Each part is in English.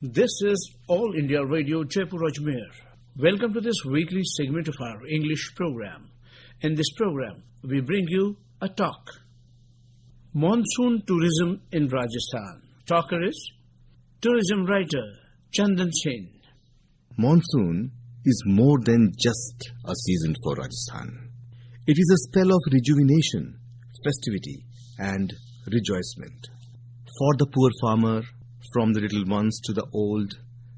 This is All India Radio Jaipur Ajmer. Welcome to this weekly segment of our English program. In this program, we bring you a talk. Monsoon tourism in Rajasthan. Talker is tourism writer Chandan Sen. Monsoon is more than just a season for Rajasthan. It is a spell of rejuvenation, festivity and rejoicement. For the poor farmer, from the little ones to the old,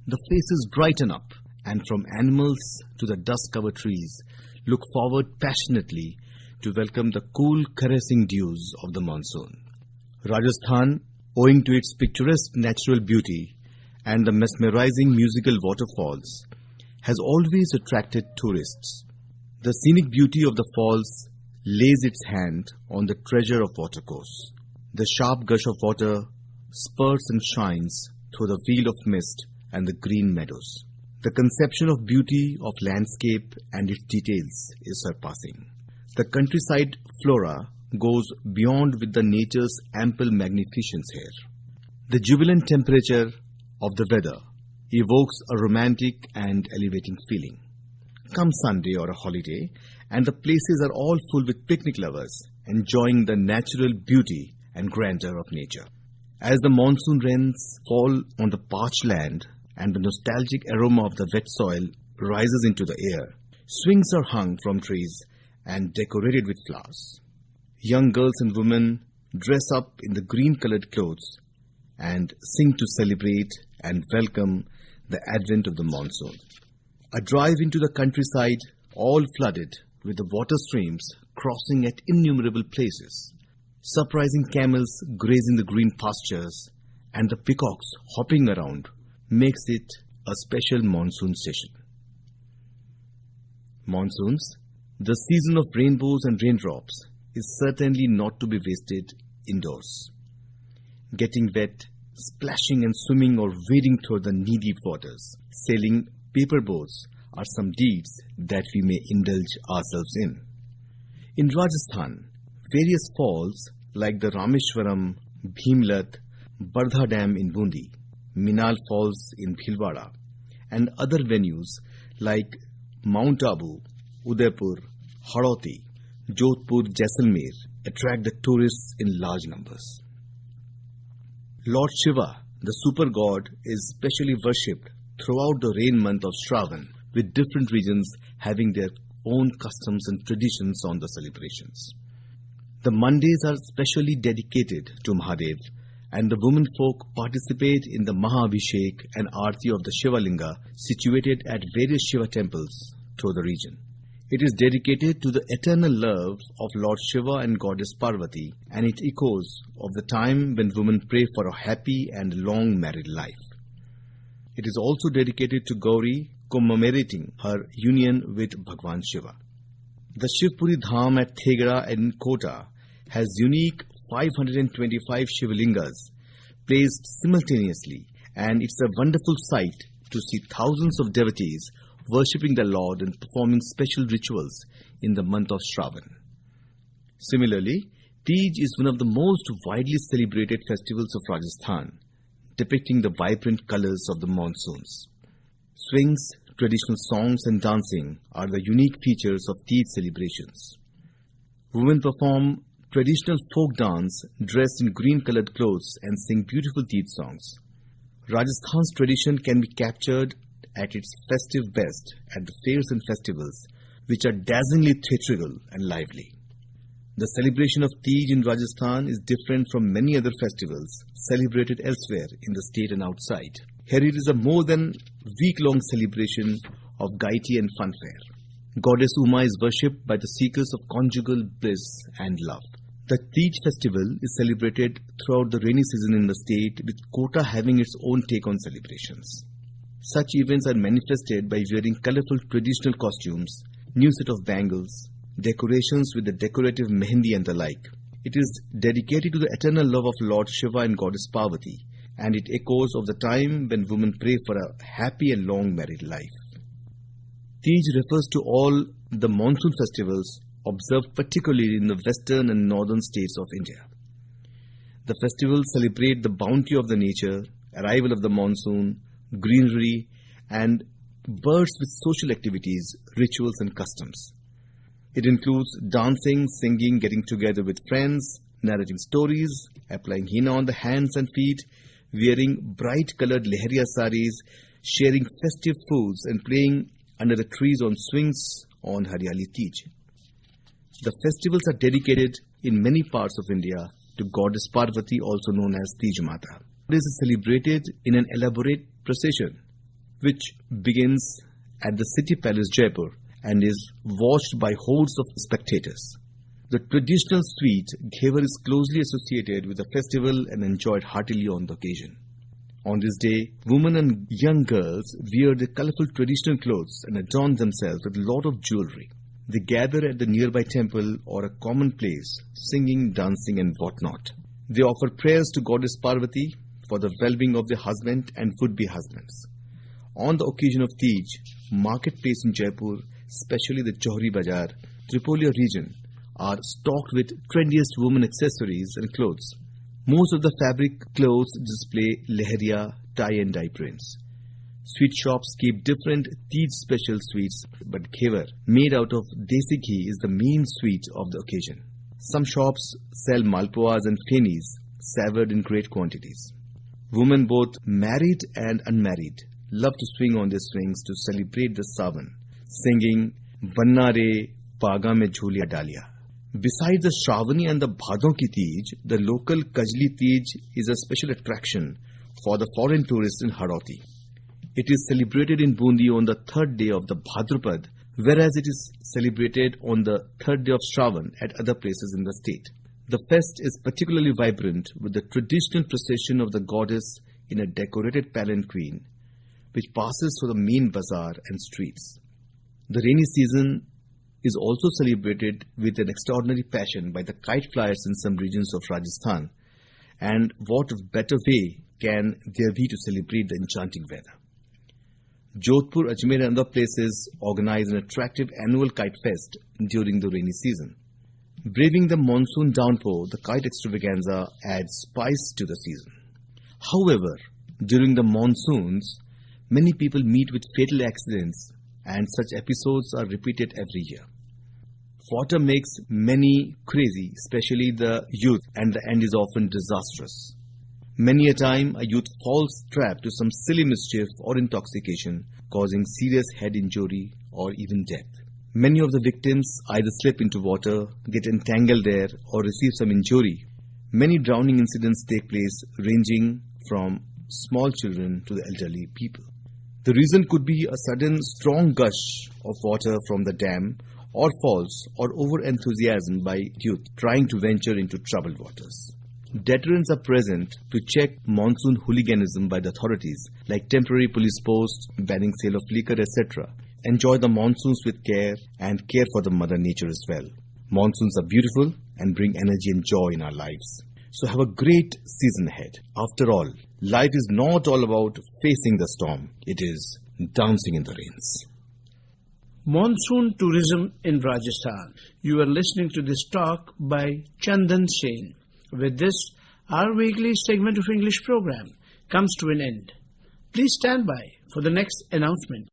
the faces brighten up, and from animals to the dust-covered trees look forward passionately to welcome the cool, caressing dews of the monsoon. Rajasthan, owing to its picturesque natural beauty and the mesmerizing musical waterfalls, has always attracted tourists. The scenic beauty of the falls lays its hand on the treasure of watercourse. The sharp gush of water spurts and shines through the veil of mist and the green meadows. The conception of beauty of landscape and its details is surpassing. The countryside flora goes beyond with the nature's ample magnificence here. The jubilant temperature of the weather evokes a romantic and elevating feeling. Come Sunday or a holiday, and the places are all full with picnic lovers enjoying the natural beauty and grandeur of nature. As the monsoon rains fall on the parched land and the nostalgic aroma of the wet soil rises into the air, swings are hung from trees and decorated with flowers. Young girls and women dress up in the green-colored clothes and sing to celebrate and welcome the advent of the monsoon. A drive into the countryside, all flooded with the water streams crossing at innumerable places. Surprising camels grazing the green pastures and the peacocks hopping around makes it a special monsoon session. Monsoons, the season of rainbows and raindrops, is certainly not to be wasted indoors. Getting wet, splashing and swimming or wading through the knee-deep waters, sailing paper boats are some deeds that we may indulge ourselves in. In Rajasthan, various falls like the Rameshwaram, Bhimlat, Bardha Dam in Bundi, Minal Falls in Bhilwara, and other venues like Mount Abu, Udaipur, Hadoti, Jodhpur, Jaisalmer attract the tourists in large numbers. Lord Shiva, the super god, is specially worshipped throughout the rain month of Shravan, with different regions having their own customs and traditions on the celebrations. The Mondays are specially dedicated to Mahadev, and the women folk participate in the Mahabhishek and Aarti of the Shiva Linga situated at various Shiva temples through the region. It is dedicated to the eternal love of Lord Shiva and Goddess Parvati, and it echoes of the time when women pray for a happy and long married life. It is also dedicated to Gauri, commemorating her union with Bhagwan Shiva. The Shivpuri Dham at Thegra and Kota has unique 525 Shivalingas placed simultaneously, and it's a wonderful sight to see thousands of devotees worshipping the Lord and performing special rituals in the month of Shravan. Similarly, Tej is one of the most widely celebrated festivals of Rajasthan, depicting the vibrant colors of the monsoons. Swings, traditional songs and dancing are the unique features of Tej celebrations. Women perform traditional folk dance dressed in green-colored clothes and sing beautiful Tej songs. Rajasthan's tradition can be captured at its festive best at the fairs and festivals, which are dazzlingly theatrical and lively. The celebration of Tej in Rajasthan is different from many other festivals celebrated elsewhere in the state and outside. Here it is a more than week-long celebration of gaiety and funfair. Goddess Uma is worshipped by the seekers of conjugal bliss and love. The Tej festival is celebrated throughout the rainy season in the state, with Kota having its own take on celebrations. Such events are manifested by wearing colorful traditional costumes, new set of bangles, decorations with the decorative mehendi and the like. It is dedicated to the eternal love of Lord Shiva and Goddess Parvati, and it echoes of the time when women pray for a happy and long married life. Tej refers to all the monsoon festivals observed particularly in the western and northern states of India. The festivals celebrate the bounty of the nature, arrival of the monsoon, greenery, and birds with social activities, rituals and customs. It includes dancing, singing, getting together with friends, narrating stories, applying henna on the hands and feet, wearing bright-colored lehariya saris, sharing festive foods and playing under the trees on swings on Haryali Teej. The festivals are dedicated in many parts of India to goddess Parvati, also known as Teej Mata. This is celebrated in an elaborate procession which begins at the city palace Jaipur and is watched by hordes of spectators. The traditional sweet ghevar is closely associated with the festival and enjoyed heartily on the occasion. On this day, women and young girls wear their colorful traditional clothes and adorn themselves with a lot of jewelry. They gather at the nearby temple or a common place, singing, dancing and whatnot. They offer prayers to goddess Parvati for the well-being of their husband and would-be husbands. On the occasion of Teej, marketplace in Jaipur, especially the Johri Bazaar, Tripolia region, are stocked with trendiest women accessories and clothes. Most of the fabric clothes display lehariya, tie and dye prints. Sweet shops keep different Teej special sweets, but ghevar, made out of desi ghee, is the main sweet of the occasion. Some shops sell malpuas and fenis, savored in great quantities. Women, both married and unmarried, love to swing on their swings to celebrate the Sawan, singing Banna Re Paga Mein Jhuliya Daliya. Besides the Shravani and the Bhadon ki Teej, the local Kajli Teej is a special attraction for the foreign tourists in Hadoti. It is celebrated in Bundi on the third day of the Bhadrapad, whereas it is celebrated on the third day of Shravan at other places in the state. The fest is particularly vibrant with the traditional procession of the goddess in a decorated palanquin, which passes through the main bazaar and streets. The rainy season is also celebrated with an extraordinary passion by the kite flyers in some regions of Rajasthan. And what better way can there be to celebrate the enchanting weather? Jodhpur, Ajmer and other places organize an attractive annual kite fest during the rainy season. Braving the monsoon downpour, the kite extravaganza adds spice to the season. However, during the monsoons, many people meet with fatal accidents and such episodes are repeated every year. Water makes many crazy, especially the youth, and the end is often disastrous. Many a time, a youth falls trapped to some silly mischief or intoxication, causing serious head injury or even death. Many of the victims either slip into water, get entangled there, or receive some injury. Many drowning incidents take place, ranging from small children to the elderly people. The reason could be a sudden strong gush of water from the dam, or falls, or over-enthusiasm by youth trying to venture into troubled waters. Deterrents are present to check monsoon hooliganism by the authorities, like temporary police posts, banning sale of liquor, etc. Enjoy the monsoons with care and care for the mother nature as well. Monsoons are beautiful and bring energy and joy in our lives. So have a great season ahead. After all, life is not all about facing the storm. It is dancing in the rains. Monsoon tourism in Rajasthan. You are listening to this talk by Chandan Sen. With this, our weekly segment of English program comes to an end. Please stand by for the next announcement.